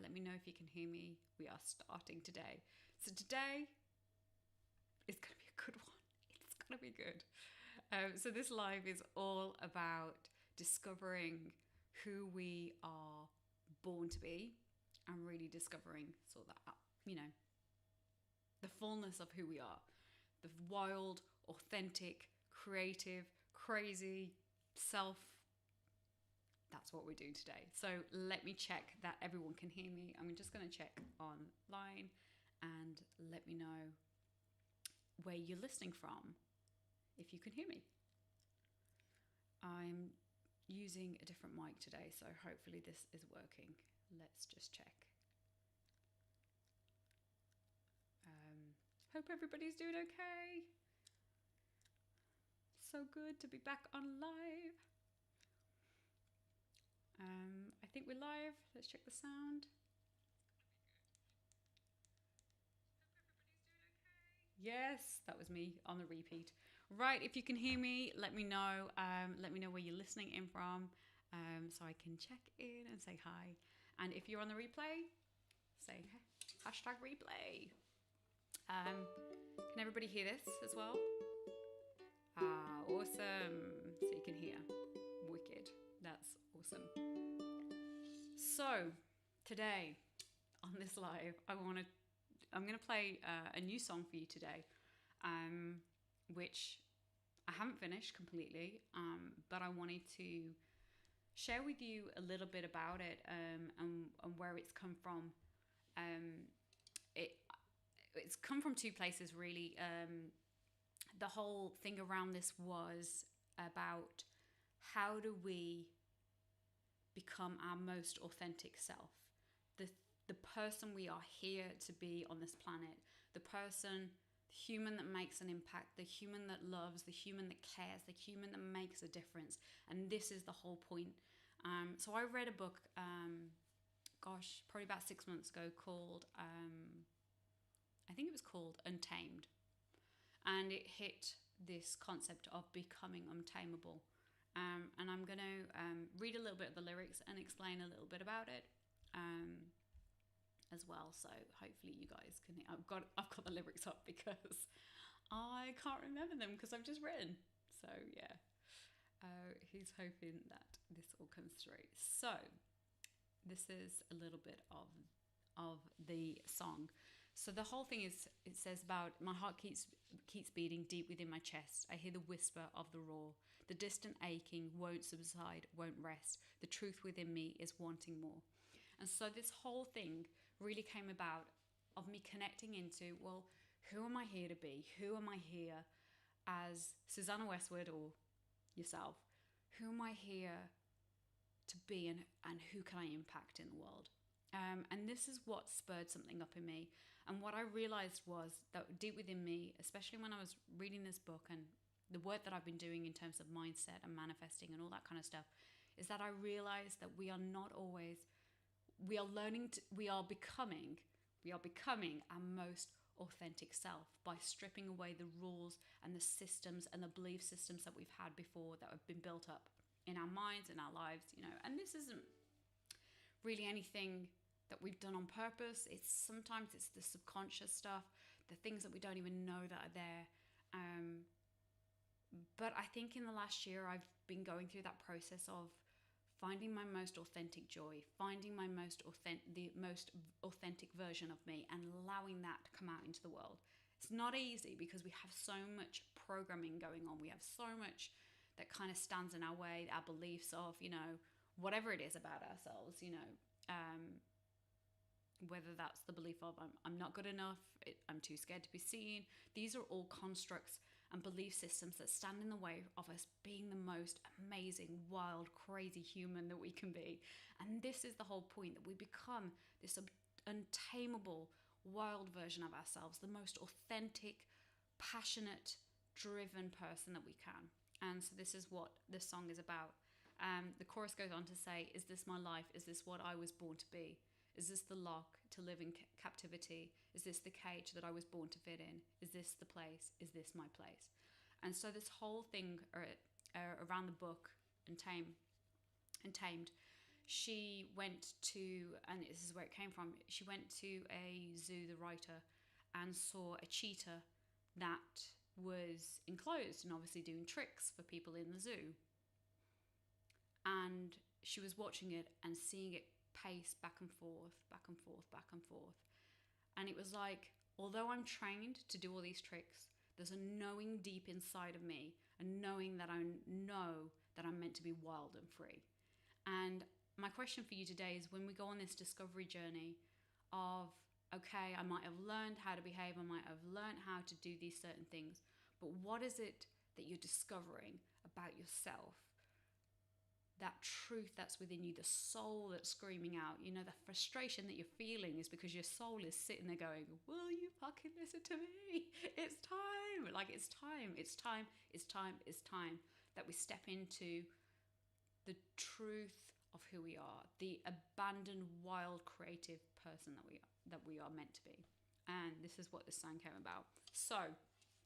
Let me know if you can hear me. We are starting today. So today is going to be a good one. It's going to be good. So this live is all about discovering who we are born to be and really discovering sort of that, the fullness of who we are. The wild, authentic, creative, crazy self. That's what we're doing today. So let me check that everyone can hear me. I'm just going to check online and let me know where you're listening from if you can hear me. I'm using a different mic today, so hopefully this is working. Let's just check. Hope everybody's doing okay. So good to be back on live. I think we're live. Let's check the sound. Yes, that was me on the repeat. Right, if you can hear me, let me know. Let me know where you're listening in from, so I can check in and say hi. And if you're on the replay, say hashtag replay. Can everybody hear this as well? Awesome. So you can hear. Wicked. That's awesome. So today on this live, I'm going to play a new song for you today, which I haven't finished completely, but I wanted to share with you a little bit about it and where it's come from. It's come from two places, really. The whole thing around this was about how do we become our most authentic self, the person we are here to be on this planet, the human that makes an impact, the human that loves, the human that cares, the human that makes a difference. And this is the whole point. So I read a book, probably about 6 months ago, called, I think it was called Untamed. And it hit this concept of becoming untamable. And I'm going to read a little bit of the lyrics and explain a little bit about it as well. So hopefully you guys can. I've got the lyrics up because I can't remember them because I've just written. So yeah, he's hoping that this all comes through. So this is a little bit of the song. So the whole thing is, it says about my heart keeps beating deep within my chest. I hear the whisper of the roar. The distant aching won't subside, won't rest. The truth within me is wanting more. And so this whole thing really came about of me connecting into, well, who am I here to be? Who am I here as Susanna Westwood or yourself? Who am I here to be and who can I impact in the world? And this is what spurred something up in me. And what I realized was that deep within me, especially when I was reading this book and the work that I've been doing in terms of mindset and manifesting and all that kind of stuff, is that I realized that we are not always, we are becoming our most authentic self by stripping away the rules and the systems and the belief systems that we've had before that have been built up in our minds and our lives, and this isn't really anything that we've done on purpose. Sometimes it's the subconscious stuff, the things that we don't even know that are there. But I think in the last year, I've been going through that process of finding my most authentic joy, finding the most authentic version of me, and allowing that to come out into the world. It's not easy because we have so much programming going on. We have so much that kind of stands in our way, our beliefs of, whatever it is about ourselves, whether that's the belief of I'm not good enough, I'm too scared to be seen. These are all constructs and belief systems that stand in the way of us being the most amazing, wild, crazy human that we can be. And this is the whole point, that we become this untamable, wild version of ourselves, the most authentic, passionate, driven person that we can. And so this is what this song is about. The chorus goes on to say, is this my life? Is this what I was born to be? Is this the lock to live in captivity? Is this the cage that I was born to fit in? Is this the place? Is this my place? And so this whole thing around the book Untamed she went to, and this is where it came from, she went to a zoo, the writer, and saw a cheetah that was enclosed and obviously doing tricks for people in the zoo. And she was watching it and seeing it pace back and forth, back and forth, back and forth. And it was like, although I'm trained to do all these tricks, there's a knowing deep inside of me, a knowing that I know that I'm meant to be wild and free. And my question for you today is, when we go on this discovery journey of, okay, I might have learned how to behave, I might have learned how to do these certain things, but what is it that you're discovering about yourself? That truth that's within you, the soul that's screaming out, you know, the frustration that you're feeling is because your soul is sitting there going, will you fucking listen to me? It's time. Like, it's time, it's time, it's time, it's time that we step into the truth of who we are, the abandoned, wild, creative person that we are meant to be. And this is what this song came about. So,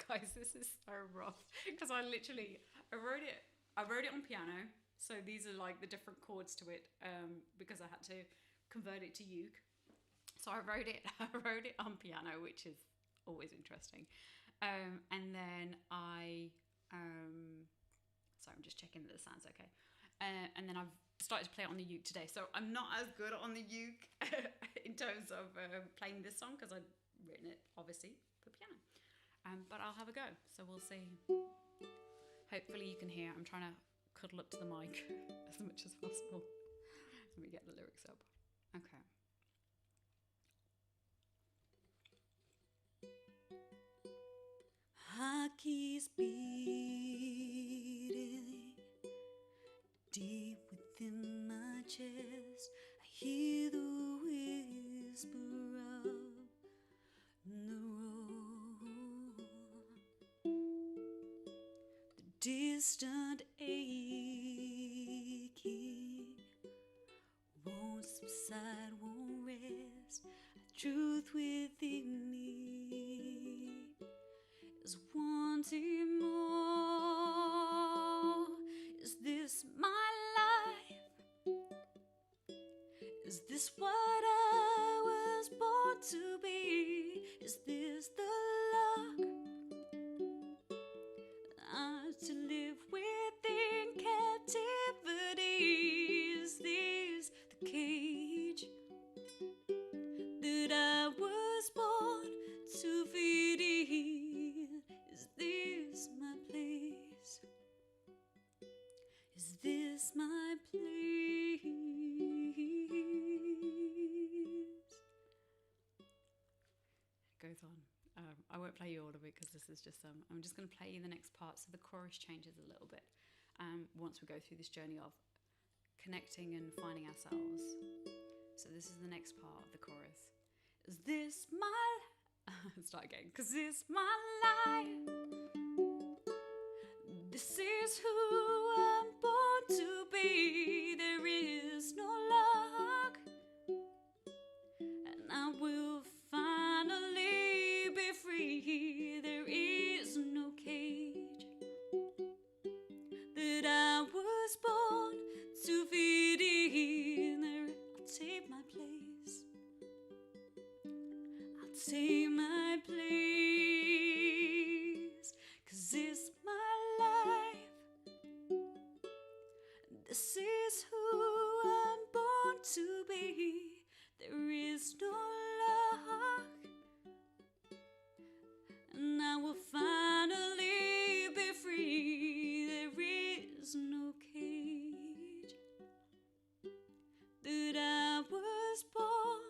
guys, this is so rough because I wrote it on piano. So these are like the different chords to it, because I had to convert it to uke. So I wrote it on piano, which is always interesting. And then sorry, I'm just checking that the sound's okay. And then I've started to play it on the uke today. So I'm not as good on the uke in terms of playing this song because I've written it obviously for piano. But I'll have a go. So we'll see. Hopefully you can hear. I'm trying to cuddle up to the mic as much as possible. Let me get the lyrics up. Okay. Heart keeps beating deep within my chest. I hear the whisper of the road, the distant aching won't subside, won't rest. The truth within me is wanting more. Is this my life? Is this what I was born to be? Is this the luck to live within captivity? Is this the cage that I was born to feed in? Is this my place? Is this my place? It goes on. I won't play you all of it because this is just I'm just going to play you the next part. So the chorus changes a little bit once we go through this journey of connecting and finding ourselves. So this is the next part of the chorus. Is this my start again? 'Cause this my life. This is who I'm born to be. There is no luck, and I will finally be free. There is no cage that I was born to feed in. I'll take my place. I'll take my place, 'cause it's my life. This is who I'm born to be. There is no luck, and I will finally be free. There is no cage that I was born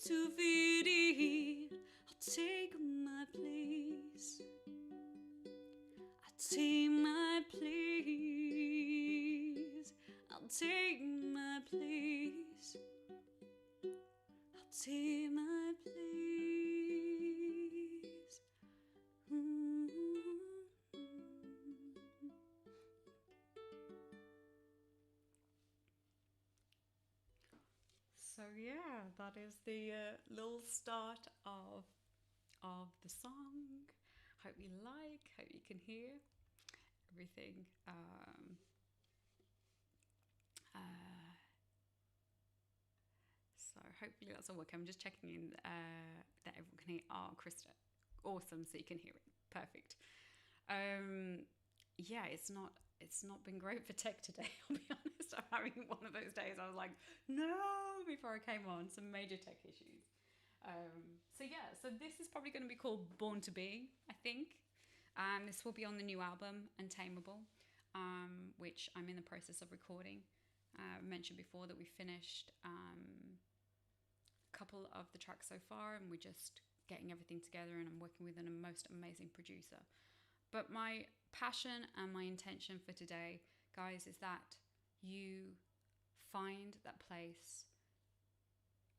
to feed in. I'll take my place. I'll take my place. I'll take my place. I'll take my place. So yeah, that is the little start of the song. Hope you like. Hope you can hear everything. So hopefully that's all working. I'm just checking in that everyone can hear. Oh, Krista, awesome! So you can hear it. Perfect. Yeah, it's not been great for tech today. I'll be honest. I'm having one of those days. I was like, no, before I came on, some major tech issues. So yeah, so this is probably going to be called Born to Be, I think. This will be on the new album, Untamable, which I'm in the process of recording. I mentioned before that we finished a couple of the tracks so far, and we're just getting everything together, and I'm working with a most amazing producer. But my passion and my intention for today, guys, is that you find that place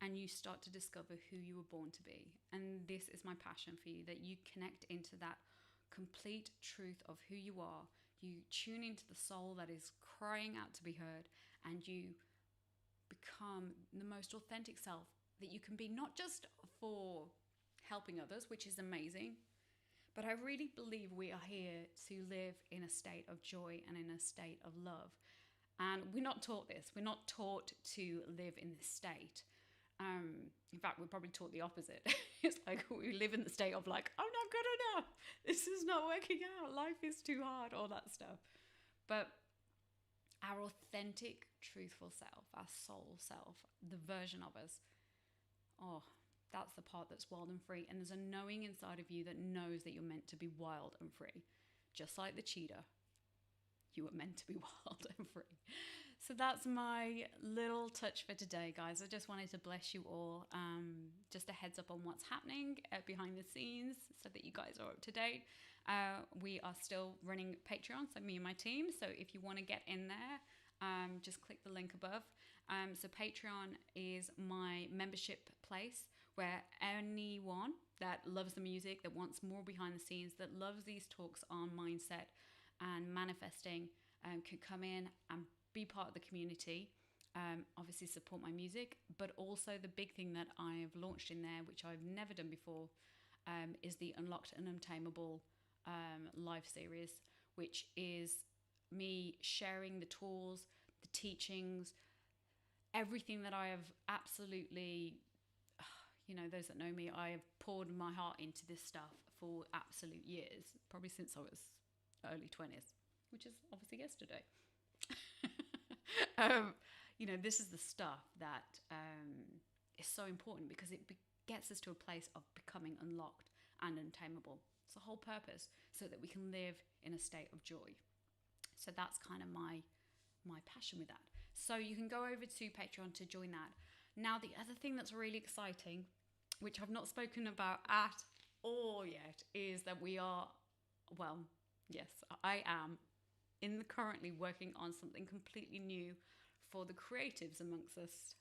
and you start to discover who you were born to be. And this is my passion for you, that you connect into that complete truth of who you are. You tune into the soul that is crying out to be heard, and you become the most authentic self that you can be, not just for helping others, which is amazing, but I really believe we are here to live in a state of joy and in a state of love. And we're not taught this. We're not taught to live in this state. In fact, we're probably taught the opposite. It's like we live in the state of like, I'm not good enough. This is not working out. Life is too hard, all that stuff. But our authentic, truthful self, our soul self, the version of us, oh, that's the part that's wild and free. And there's a knowing inside of you that knows that you're meant to be wild and free. Just like the cheetah, you were meant to be wild and free. So that's my little touch for today, guys. I just wanted to bless you all. Just a heads up on what's happening behind the scenes so that you guys are up to date. We are still running Patreon, so me and my team. So if you want to get in there, just click the link above. So Patreon is my membership place where anyone that loves the music, that wants more behind the scenes, that loves these talks on mindset and manifesting, can come in and be part of the community. Obviously support my music, but also the big thing that I've launched in there, which I've never done before, is the Unlocked and Untamable live series, which is me sharing the tools, the teachings, everything that I have absolutely, those that know me, I have poured my heart into this stuff for absolute years, probably since I was early 20s, which is obviously yesterday. This is the stuff that is so important because it gets us to a place of becoming unlocked and untamable. It's the whole purpose, so that we can live in a state of joy. So that's kind of my passion with that. So you can go over to Patreon to join that. Now, the other thing that's really exciting, which I've not spoken about at all yet, is that I am currently working on something completely new for the creatives amongst us.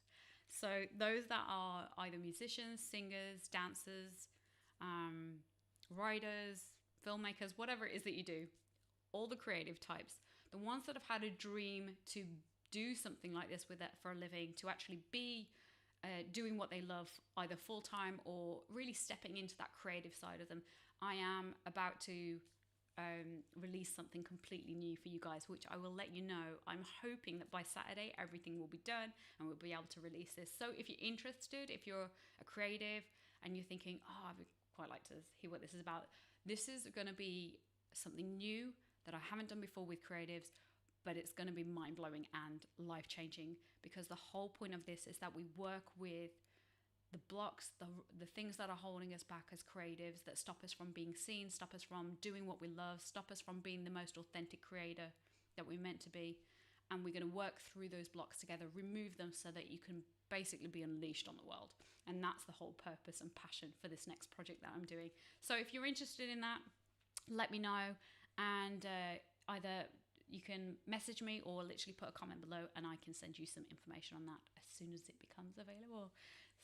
So those that are either musicians, singers, dancers, writers, filmmakers, whatever it is that you do, all the creative types, the ones that have had a dream to do something like this with it for a living, to actually be doing what they love, either full-time or really stepping into that creative side of them. I am about to release something completely new for you guys, which I will let you know. I'm hoping that by Saturday everything will be done and we'll be able to release this. So if you're interested, if you're a creative and you're thinking, oh, I would quite like to hear what this is about, this is going to be something new that I haven't done before with creatives, but it's going to be mind-blowing and life-changing, because the whole point of this is that we work with the blocks, the things that are holding us back as creatives, that stop us from being seen, stop us from doing what we love, stop us from being the most authentic creator that we're meant to be. And we're going to work through those blocks together, remove them so that you can basically be unleashed on the world. And that's the whole purpose and passion for this next project that I'm doing. So if you're interested in that, let me know. And either you can message me or literally put a comment below and I can send you some information on that as soon as it becomes available.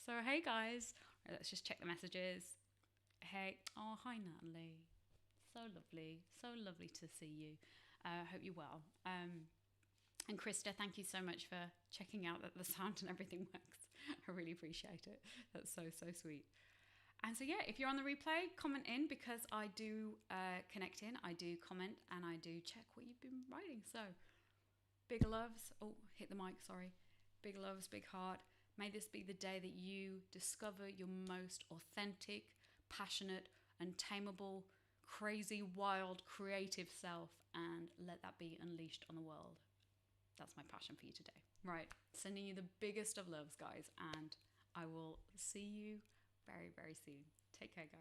So, hey guys, let's just check the messages. Hey, oh, hi Natalie. So lovely to see you. Hope you're well. And Krista, thank you so much for checking out that the sound and everything works. I really appreciate it. That's so sweet. And so yeah, if you're on the replay, comment in, because I do connect in, I do comment, and I do check what you've been writing. So big loves. Oh, hit the mic, sorry. Big loves, big heart. May this be the day that you discover your most authentic, passionate, untamable, crazy, wild, creative self and let that be unleashed on the world. That's my passion for you today. Right, sending you the biggest of loves, guys, and I will see you very, very soon. Take care, guys.